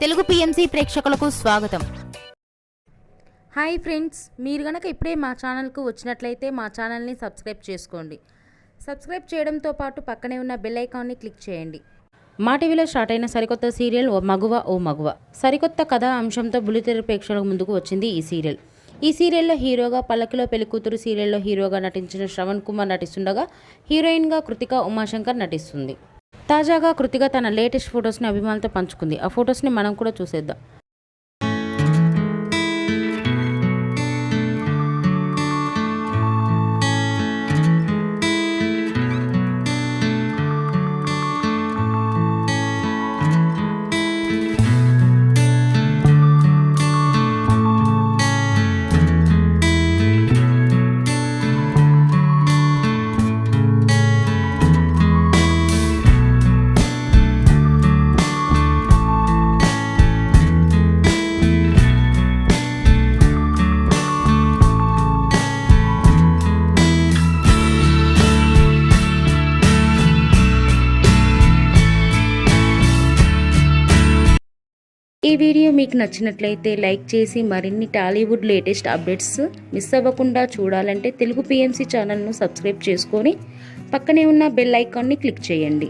Telugu PMC ప్రేక్షకులకు స్వాగతం. Hi friends, మీరు గనక ఇప్పుడే మా ఛానల్కు వచ్చినట్లయితే మా ఛానల్ని సబ్స్క్రైబ్ చేసుకోండి. సబ్స్క్రైబ్ చేయడంతో పాటు పక్కనే ఉన్న బెల్ ఐకాన్ని క్లిక్ చేయండి. మా టీవీలో స్టార్ట్ అయిన సరికొత్త సీరియల్ ఓ మగువ సరికొత్త కథా అంశంతో బుల్లితెర ప్రేక్షకుల ముందుకు వచ్చింది ఈ సీరియల్. ఈ సీరియల్లో హీరోగా పల్లకిలో పెళ్లికూతురు సీరియల్లో హీరోగా నటించిన శ్రవణ్ కుమార్ నటిస్తుండగా హీరోయిన్గా కృతిక ఉమాశంకర్ నటిస్తుంది. తాజాగా కృతిక తన లేటెస్ట్ ఫొటోస్ని అభిమానులతో పంచుకుంది. ఆ ఫొటోస్ని మనం కూడా చూసేద్దాం. ఈ వీడియో మీకు నచ్చినట్లయితే లైక్ చేసి మరిన్ని టాలీవుడ్ లేటెస్ట్ అప్డేట్స్ మిస్ అవ్వకుండా చూడాలంటే తెలుగు పిఎంసి ఛానల్ను సబ్స్క్రైబ్ చేసుకొని పక్కనే ఉన్న బెల్ ఐకాన్ని క్లిక్ చేయండి.